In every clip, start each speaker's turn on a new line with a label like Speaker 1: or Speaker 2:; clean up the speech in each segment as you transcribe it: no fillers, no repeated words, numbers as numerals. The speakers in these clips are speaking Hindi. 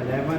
Speaker 1: 11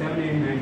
Speaker 1: 7 8 9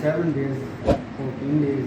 Speaker 1: 7 days 14 days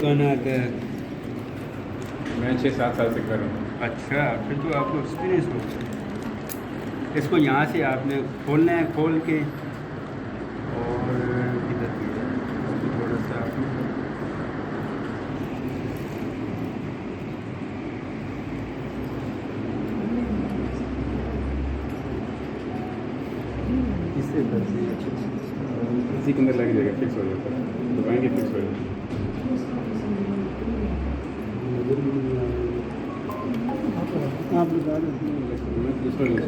Speaker 1: गाना आता है?
Speaker 2: मैं 6-7 साल से कर रहा हूँ।
Speaker 1: अच्छा, फिर तो आपको एक्सपीरियंस हो। इसको यहाँ से आपने खोलना है, खोल के और इधर थोड़ा सा आपने इससे करते हैं।
Speaker 2: इसी के अंदर लग जाएगा, फिक्स हो जाता है, दबाएंगे फिक्स हो जाएगा।
Speaker 3: आप बता रहे
Speaker 2: मैं दूसरा यूज़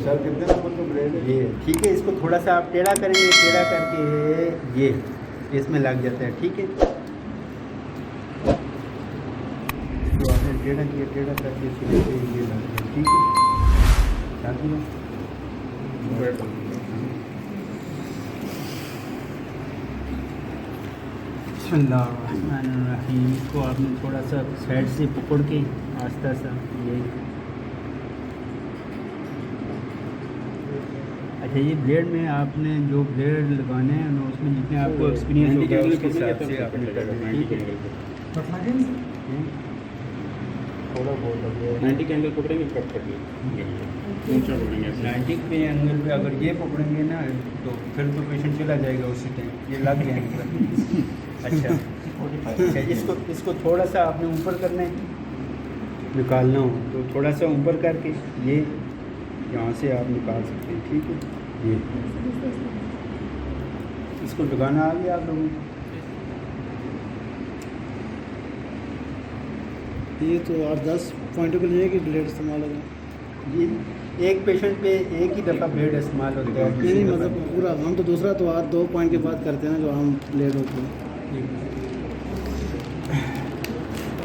Speaker 3: सर कितने नंबर का ब्लेड है?
Speaker 1: ये ठीक है, इसको थोड़ा सा आप टेढ़ा करेंगे, टेढ़ा करके ये इसमें लग जाता है। ठीक है, तो आपने टेढ़ा किया, टेढ़ा करके इसको ये लग गया। ठीक है, साथ में बिस्मिल्लाहिर्रहमानिर्रहीम। इसको आपने थोड़ा सा साइड से पकड़ के आस्ता सा ये। अच्छा, ये ब्लेड में आपने जो ब्लेड लगाने हैं ना, उसमें जितने आपको एक्सपीरियंस होगा उसके हिसाब से आपने करना है। ठीक है, थोड़ा बहुत लग गया।
Speaker 2: 90 के एंगल पकड़ेंगे, कट कर दिए ऊंचा पकड़ेंगे।
Speaker 1: 90 के एंगल पे अगर ये पकड़ेंगे ना तो फिर तो पेशेंट चला जाएगा उसी टाइम, ये लग जाएगा। अच्छा, इसको थोड़ा सा आपने ऊपर करना है, निकालना हो तो थोड़ा सा ऊपर करके ये यहाँ से आप निकाल सकते हैं। ठीक है, ये इसको लगाना आ गया आप लोगों को।
Speaker 3: ये तो 8-10 पॉइंटों के लिए कि ब्लेड इस्तेमाल होगा।
Speaker 1: ये एक पेशेंट पे एक ही दफ़ा ब्लेड इस्तेमाल होता है।
Speaker 3: नहीं मतलब पूरा हम तो दूसरा तो 2 पॉइंट के बाद करते हैं जो हम ब्लेड होते हैं।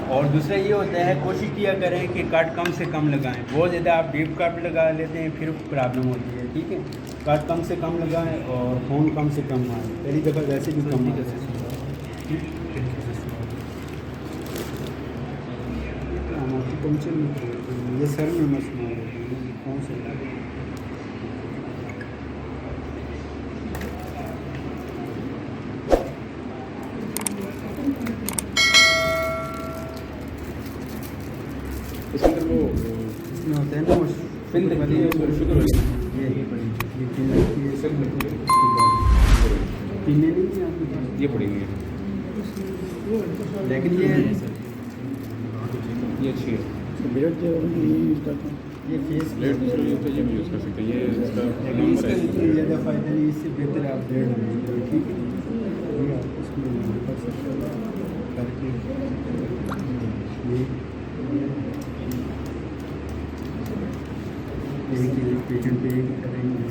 Speaker 1: और दूसरा ये होता है, कोशिश किया करें कि कट कम से कम लगाएं। बहुत ज़्यादा आप डीप कट लगा लेते हैं, फिर प्रॉब्लम होती है। ठीक है, कट कम से कम लगाएं और खून कम से कम आए। पहली दफ़ा वैसे भी कम आए। ये सर में मसला है, कौन से
Speaker 2: इसके अंदर वो
Speaker 1: इसमें होता है ना वो
Speaker 2: पिन दिखती है, वो शुगर वाली।
Speaker 1: ये पिन लगती है, सब पिने नहीं है आपके पास।
Speaker 2: ये पड़ी हुई है,
Speaker 1: लेकिन ये
Speaker 2: अच्छी है।
Speaker 3: ब्लेड जो यूज़ करते हैं
Speaker 1: ये फेस
Speaker 2: ब्लेड तो ये भी यूज़ कर सकते हैं। ये इसका
Speaker 1: लेकिन इसका इतनी ज़्यादा फ़ायदा नहीं, इससे बेहतर आप ब्लेड लेंगे। ठीक है, ये आप इसमें कर सकते हो करके ये एक ही पेशेंट पे एक करेंगे।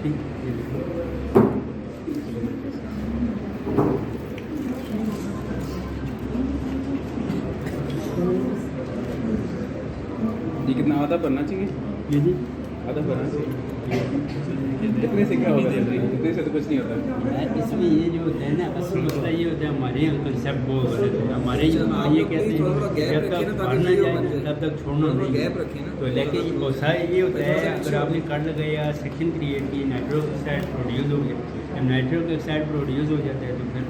Speaker 1: ठीक है,
Speaker 2: ये कितना आधा भरना चाहिए?
Speaker 1: ये जी
Speaker 2: आधा भरना चाहिए। कितने से क्या होगा? इतने से तो कुछ नहीं होता।
Speaker 1: इसमें ये जो होता है ना, असल मसला ये होता है, हमारे यहाँ कंसेप्ट बहुत गलत है। हमारे यहाँ ये कहते हैं जब तक पढ़ना जाए तब तक छोड़ना नहीं है। तो लेकिन ऐसा ये होता है, अगर आपने कट लगाया, सेक्शन क्रिएट की, नाइट्रिक ऑक्साइड प्रोड्यूस हो गया। जब नाइट्रिक ऑक्साइड प्रोड्यूस हो जाता है तो फिर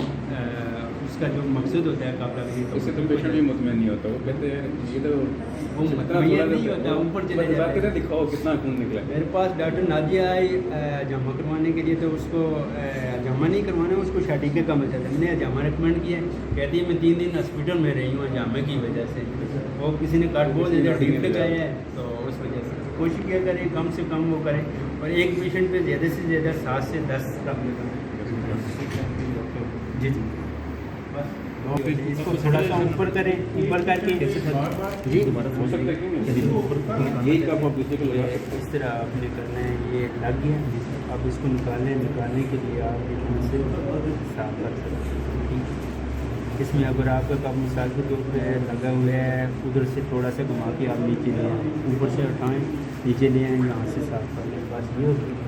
Speaker 1: उसका जो मकसद होता है काफला
Speaker 2: इससे तो पेशेंट भी मुतमईन नहीं होता। वो कहते हैं ये तो
Speaker 1: वो मुतमईन नहीं होता, ऊपर चले जाता है।
Speaker 2: दिखाओ कितना खून निकला।
Speaker 1: मेरे पास डॉक्टर नादिया आई जामा करवाने के लिए, तो उसको जामा नहीं करवाना, उसको शाटिके का मचा था। मैंने जामा रिकमेंड किया, कहती है मैं 3 दिन हॉस्पिटल में रही हूँ जामे की वजह से। वो किसी ने काट बहुत ज़्यादा डीप लगाया है, तो उस वजह से कोशिश किया करें कम से कम वो करें। और एक पेशेंट पे ज़्यादा से ज़्यादा 7 से 10 कम लगाएं। जी जी, बस इसको थोड़ा सा ऊपर करें, ऊपर करके जी
Speaker 2: हो सकता है क्यों नहीं? यही कप आप दूसरे को लगा सकते
Speaker 1: इस तरह आपने करना है। ये लग गया, अब इसको निकालने के लिए आप इसमें से साफ कर सकते हैं। ठीक है, इसमें अगर आपका कप मिसाल के तौर पे लगा हुआ है, उधर से थोड़ा सा घुमा के आप नीचे ले आएँ, ऊपर से उठाएँ, नीचे ले आएँ, यहाँ से साफ कर लें। बस ये होता है।